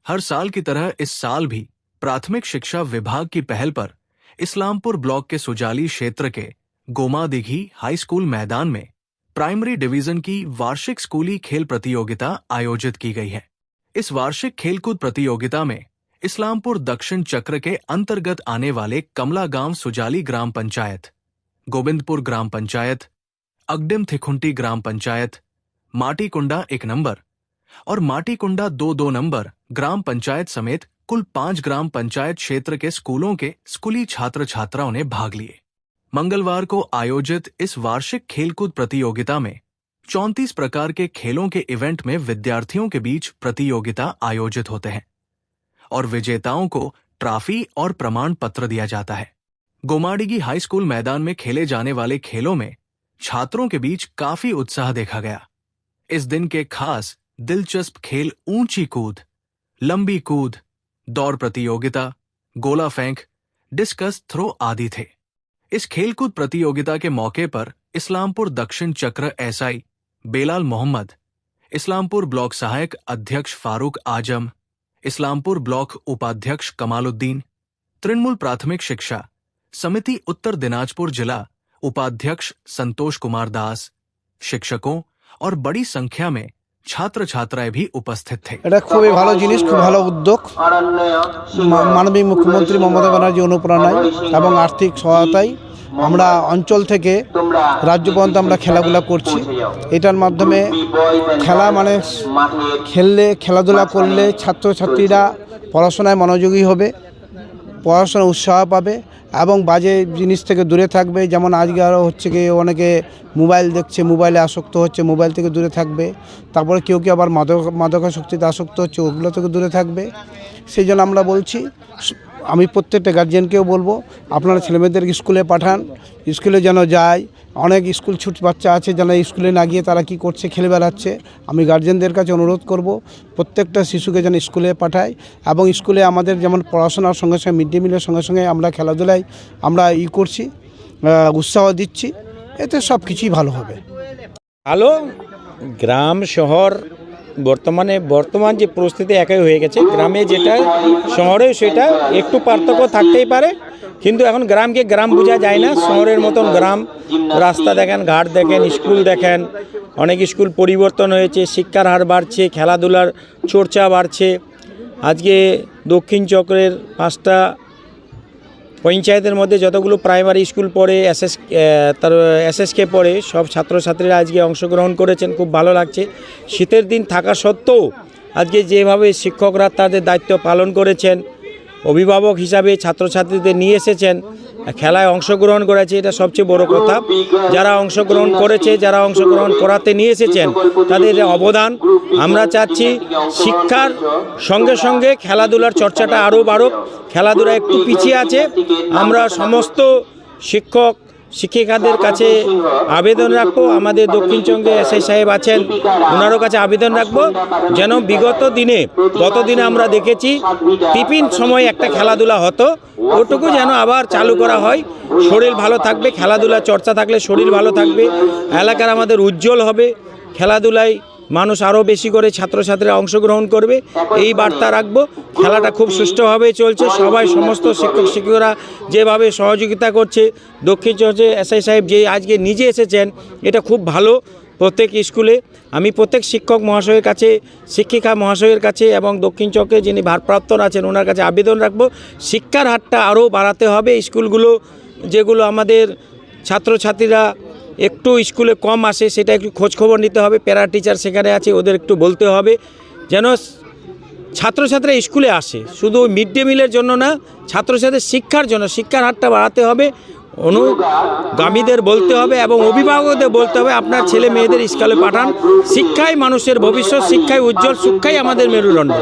हर साल की तरह इस साल भी प्राथमिक शिक्षा विभाग की पहल पर इस्लामपुर ब्लॉक के सुजाली क्षेत्र के गोमा दिघी हाई स्कूल मैदान में प्राइमरी डिवीजन की वार्षिक स्कूली खेल प्रतियोगिता आयोजित की गई है। इस वार्षिक खेलकूद प्रतियोगिता में इस्लामपुर दक्षिण चक्र के अंतर्गत आने वाले कमला गांव सुजाली ग्राम पंचायत, गोविंदपुर ग्राम पंचायत, अगडिम थिखुंटी ग्राम पंचायत, माटीकुंडा 1 नंबर और माटीकुंडा 2 नंबर ग्राम पंचायत समेत कुल 5 ग्राम पंचायत क्षेत्र के स्कूलों के स्कूली छात्र छात्राओं ने भाग लिए। मंगलवार को आयोजित इस वार्षिक खेलकूद प्रतियोगिता में 34 प्रकार के खेलों के इवेंट में विद्यार्थियों के बीच प्रतियोगिता आयोजित होते हैं और विजेताओं को ट्रॉफी और प्रमाण पत्र दिया जाता है। गोमाडिगी हाई स्कूल मैदान में खेले जाने वाले खेलों में छात्रों के बीच काफी उत्साह देखा गया। इस दिन के खास दिलचस्प खेल ऊंची कूद, लंबी कूद, दौड़ प्रतियोगिता, गोला फेंक, डिस्कस थ्रो आदि थे। इस खेलकूद प्रतियोगिता के मौके पर इस्लामपुर दक्षिण चक्र एसआई बेलाल मोहम्मद, इस्लामपुर ब्लॉक सहायक अध्यक्ष फारूक आजम, इस्लामपुर ब्लॉक उपाध्यक्ष कमालुद्दीन, तृणमूल प्राथमिक शिक्षा समिति उत्तर दिनाजपुर जिला उपाध्यक्ष संतोष कुमार दास, शिक्षकों और बड़ी संख्या में छात्र छात्राएं भी उपस्थित थे। এটা খুবই ভালো জিনিস, খুব ভালো উদ্যোগ। মাননীয় মুখ্যমন্ত্রী মমতা ব্যানার্জি অনুপ্রেরণায় এবং আর্থিক সহায়তায় আমরা অঞ্চল থেকে রাজ্য পর্যন্ত আমরা খেলাধুলা করছি। এটার মাধ্যমে খেলা মানে খেললে, খেলাধুলা করলে ছাত্রছাত্রীরা পড়াশোনায় মনোযোগী হবে, পড়াশোনায় উৎসাহ পাবে এবং বাজে জিনিস থেকে দূরে থাকবে। যেমন আজকে আরও হচ্ছে কি অনেকে মোবাইল দেখছে, মোবাইলে আসক্ত হচ্ছে, মোবাইল থেকে দূরে থাকবে। তারপরে কেউ কেউ আবার মাদকাসক্তিতে আসক্ত হচ্ছে, ওগুলো থেকে দূরে থাকবে। সেই জন্য আমরা বলছি, আমি প্রত্যেকটা গার্জিয়ানকেও বলবো আপনারা ছেলেমেয়েদেরকে স্কুলে পাঠান, স্কুলে যেন যায়। অনেক স্কুল ছুট বাচ্চা আছে যেন স্কুলে না গিয়ে তারা কি করছে, খেলে বেড়াচ্ছে। আমি গার্জিয়ানদের কাছে অনুরোধ করব প্রত্যেকটা শিশুকে যেন স্কুলে পাঠায় এবং স্কুলে আমাদের যেমন পড়াশোনার সঙ্গে সঙ্গে মিড ডে মিলের সঙ্গে সঙ্গে আমরা খেলাধুলায় আমরা করছি, উৎসাহ দিচ্ছি। এতে সব কিছুই ভালো হবে। ভালো গ্রাম শহর বর্তমান যে পরিস্থিতি একই হয়ে গেছে, গ্রামে যেটা শহরে সেটা একটু পার্থক্য থাকতেই পারে, কিন্তু এখন গ্রামকে গ্রাম বোঝা যায় না। শহরের মতন গ্রাম, রাস্তা দেখেন, ঘাট দেখেন, স্কুল দেখেন, অনেক স্কুল পরিবর্তন হয়েছে, শিক্ষার হার বাড়ছে, খেলাধুলার চর্চা বাড়ছে। আজকে দক্ষিণ চক্রের 5টা পঞ্চায়েতের মধ্যে যতগুলো প্রাইমারি স্কুল পড়ে, এসএসকে পড়ে, সব ছাত্রছাত্রীরা আজকে অংশগ্রহণ করেছেন। খুব ভালো লাগছে। শীতের দিন থাকা সত্ত্বেও আজকে যেভাবে শিক্ষকরা তাদের দায়িত্ব পালন করেছেন, অভিভাবক হিসাবে ছাত্রছাত্রীদের নিয়ে এসেছেন, খেলায় অংশগ্রহণ করেছে, এটা সবচেয়ে বড় কথা। যারা অংশগ্রহণ করেছে, যারা অংশগ্রহণ করাতে নিয়ে এসেছেন, তাদের অবদান। আমরা চাচ্ছি শিক্ষার সঙ্গে সঙ্গে খেলাধুলার চর্চাটা আরও বাড়ুক। খেলাধুলা একটু পিছিয়ে আছে। আমরা সমস্ত শিক্ষক শিক্ষিকাদের কাছে আবেদন রাখবো, আমাদের দক্ষিণ চঙ্গে এসআই সাহেব আছেন, ওনারও কাছে আবেদন রাখবো যেন গত দিনে আমরা দেখেছি টিফিন সময় একটা খেলাধুলা হতো, ওটুকু যেন আবার চালু করা হয়। শরীর ভালো থাকবে, খেলাধুলা চর্চা থাকলে শরীর ভালো থাকবে, এলাকার আমাদের উজ্জ্বল হবে। খেলাধুলায় মানুষ আরও বেশি করে ছাত্রছাত্রীরা অংশগ্রহণ করবে, এই বার্তা রাখবো। খেলাটা খুব সুষ্ঠুভাবে চলছে, সমস্ত শিক্ষক শিক্ষিকারা যেভাবে সহযোগিতা করছে, দক্ষিণ চর্চে এসআই সাহেব যে আজকে নিজে এসেছেন, এটা খুব ভালো। প্রত্যেক স্কুলে আমি প্রত্যেক শিক্ষক মহাশয়ের কাছে, শিক্ষিকা মহাশয়ের কাছে এবং দক্ষিণ চক্রে যিনি ভারপ্রাপ্ত আছেন ওনার কাছে আবেদন রাখবো, শিক্ষার হারটা আরও বাড়াতে হবে। স্কুলগুলো যেগুলো আমাদের ছাত্রছাত্রীরা একটু স্কুলে কম আসে, সেটা একটু খোঁজখবর নিতে হবে। প্যারা টিচার সেখানে আছে, ওদের একটু বলতে হবে যেন ছাত্রছাত্রীরা স্কুলে আসে, শুধু মিড ডে মিলের জন্য না, ছাত্রছাত্রীর শিক্ষার জন্য। শিক্ষার হারটা বাড়াতে হবে, অনুগামীদের বলতে হবে এবং অভিভাবকদের বলতে হবে আপনার ছেলে মেয়েদের স্কুলে পাঠান। শিক্ষাই মানুষের ভবিষ্যৎ, শিক্ষাই উজ্জ্বল, শিক্ষাই আমাদের মেরুদণ্ড।